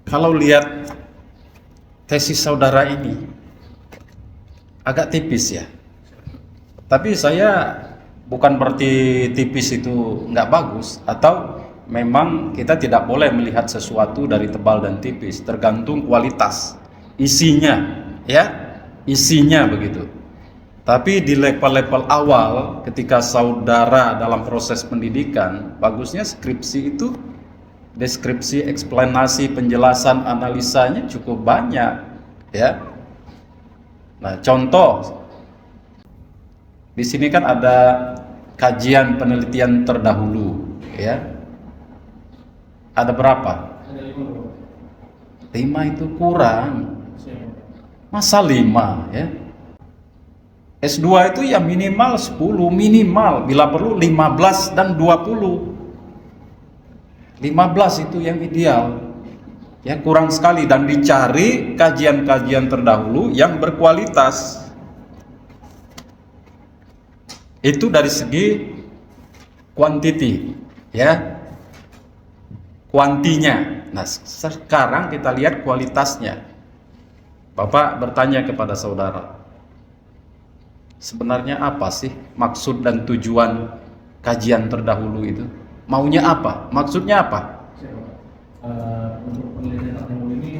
Kalau lihat tesis saudara ini agak tipis ya. Tapi saya bukan berarti tipis itu nggak bagus, atau memang kita tidak boleh melihat sesuatu dari tebal dan tipis, tergantung kualitas isinya, ya, isinya begitu. Tapi di level-level awal ketika saudara dalam proses pendidikan, bagusnya skripsi itu deskripsi, eksplanasi, penjelasan, analisanya cukup banyak, ya. Nah, contoh di sini kan ada kajian penelitian terdahulu, ya. Ada berapa? 5 itu kurang. Masa 5, ya? S2 itu ya minimal 10, minimal, bila perlu 15 dan 20. 15 itu yang ideal. Ya, kurang sekali, dan dicari kajian-kajian terdahulu yang berkualitas. Itu dari segi quantity, ya, kuantinya. Nah, sekarang kita lihat kualitasnya. Bapak bertanya kepada saudara, sebenarnya apa sih maksud dan tujuan kajian terdahulu itu? Maunya apa? Maksudnya apa? Untuk penelitian terdahulu ini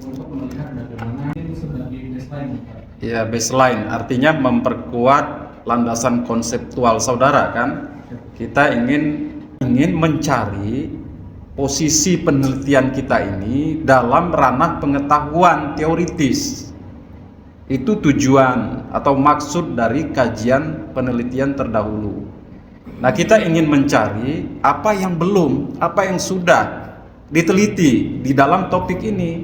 untuk melihat bagaimana ini sebagai baseline. Ya, baseline artinya memperkuat landasan konseptual saudara kan. Kita ingin mencari posisi penelitian kita ini dalam ranah pengetahuan teoritis. Itu tujuan atau maksud dari kajian penelitian terdahulu. Nah, kita ingin mencari apa yang belum, apa yang sudah diteliti di dalam topik ini.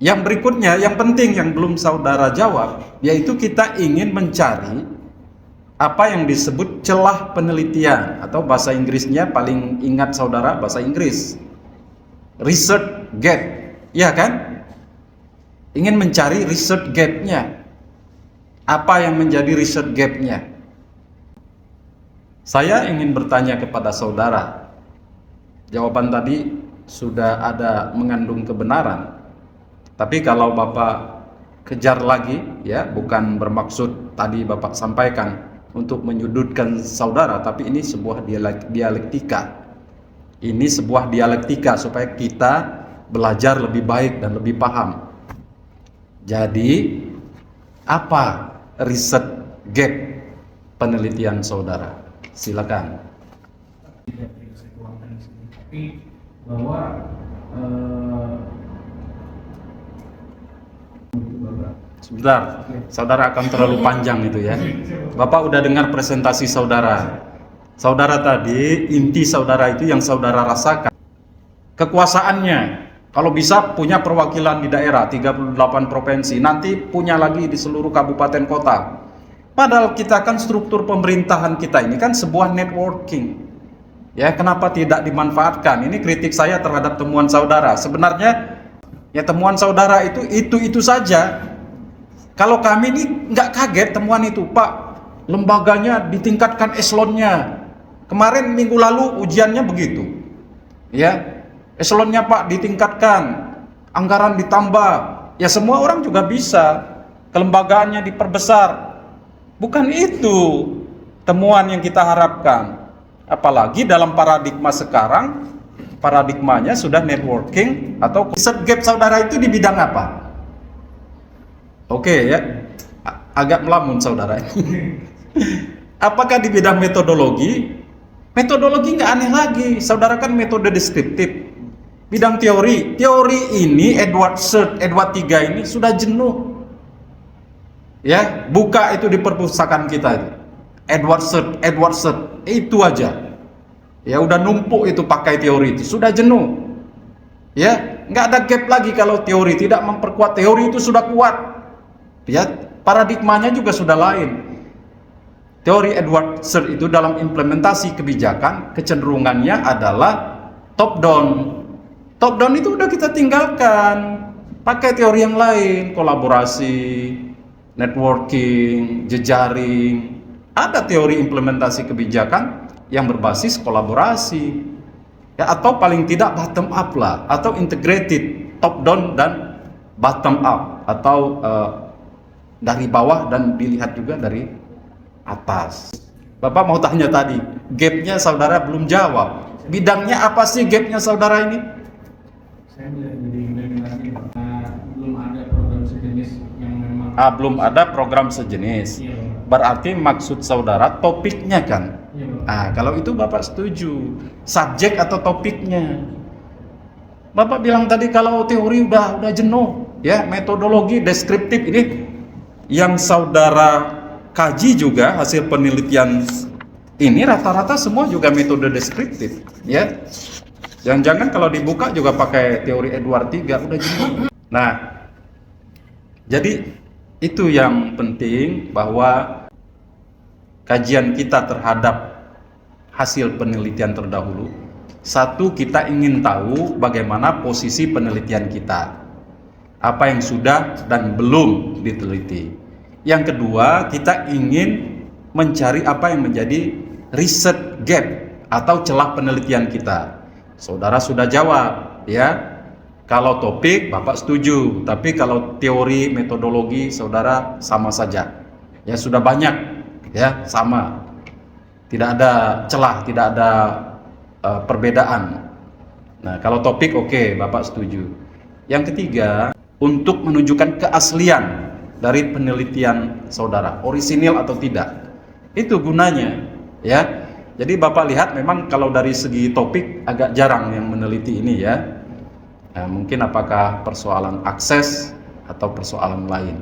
Yang berikutnya, yang penting yang belum saudara jawab, yaitu kita ingin mencari apa yang disebut celah penelitian, atau bahasa Inggrisnya paling ingat saudara bahasa Inggris, research gap, ya kan? Ingin mencari research gap-nya. Apa yang menjadi research gap-nya? Saya ingin bertanya kepada saudara. Jawaban tadi sudah ada mengandung kebenaran. Tapi kalau Bapak kejar lagi, ya, bukan bermaksud tadi Bapak sampaikan untuk menyudutkan saudara, tapi ini sebuah dialektika. Ini sebuah dialektika supaya kita belajar lebih baik dan lebih paham. Jadi, apa riset gap penelitian saudara? Silakan. Tidak saya keluarkan di sini, tapi bahwa Sebentar, saudara akan terlalu panjang itu ya. Bapak udah dengar presentasi saudara. Saudara tadi, inti saudara itu yang saudara rasakan. Kekuasaannya, kalau bisa punya perwakilan di daerah, 38 provinsi, nanti punya lagi di seluruh kabupaten kota. Padahal kita kan struktur pemerintahan kita ini kan sebuah networking. Ya, kenapa tidak dimanfaatkan? Ini kritik saya terhadap temuan saudara. Sebenarnya ya temuan saudara itu saja. Kalau kami ini nggak kaget temuan itu, Pak. Lembaganya ditingkatkan eselonnya. Kemarin minggu lalu ujiannya begitu. Ya, eselonnya Pak ditingkatkan, anggaran ditambah. Ya semua orang juga bisa. Kelembagaannya diperbesar. Bukan itu temuan yang kita harapkan. Apalagi dalam paradigma sekarang, paradigmanya sudah networking atau riset gap saudara itu di bidang apa? Oke ya, agak melamun saudara. Apakah di bidang metodologi? Metodologi nggak aneh lagi, saudara kan metode deskriptif. Bidang teori ini Edward 3 ini sudah jenuh. Ya, buka itu di perpustakaan kita itu. Edward Sird, itu aja. Ya udah numpuk itu pakai teori itu, sudah jenuh. Ya, nggak ada gap lagi kalau teori tidak memperkuat teori itu sudah kuat. Ya, paradigmanya juga sudah lain. Teori Edward Sird itu dalam implementasi kebijakan kecenderungannya adalah top down. Top down itu udah kita tinggalkan. Pakai teori yang lain, kolaborasi, networking, jejaring. Ada teori implementasi kebijakan yang berbasis kolaborasi. ya, atau paling tidak bottom up lah, atau integrated top down dan bottom up, atau dari bawah dan dilihat juga dari atas. Bapak mau tanya tadi, gapnya saudara belum jawab. Bidangnya apa sih gapnya saudara ini? Saya melihat dari implementasi belum ada program sejenis yang memang. Belum ada program sejenis. Iya, Pak. Berarti maksud saudara topiknya kan? Iya, Pak. Kalau itu Bapak setuju, subjek atau topiknya. Bapak bilang tadi kalau teori udah jenuh, ya, metodologi deskriptif ini yang saudara kaji juga hasil penelitian ini rata-rata semua juga metode deskriptif, ya. Jangan-jangan kalau dibuka juga pakai teori Edward III udah jenuh. Nah, jadi itu yang penting, bahwa kajian kita terhadap hasil penelitian terdahulu, satu, kita ingin tahu bagaimana posisi penelitian kita, apa yang sudah dan belum diteliti. Yang kedua, kita ingin mencari apa yang menjadi riset gap atau celah penelitian kita. Saudara sudah jawab, ya. Kalau topik Bapak setuju, tapi kalau teori metodologi saudara sama saja. Ya, sudah banyak, ya, sama. Tidak ada celah, tidak ada perbedaan. Nah, kalau topik oke, Bapak setuju. Yang ketiga, untuk menunjukkan keaslian dari penelitian saudara, orisinil atau tidak, itu gunanya, ya. Jadi Bapak lihat memang kalau dari segi topik agak jarang yang meneliti ini, ya. Nah, mungkin apakah persoalan akses atau persoalan lain.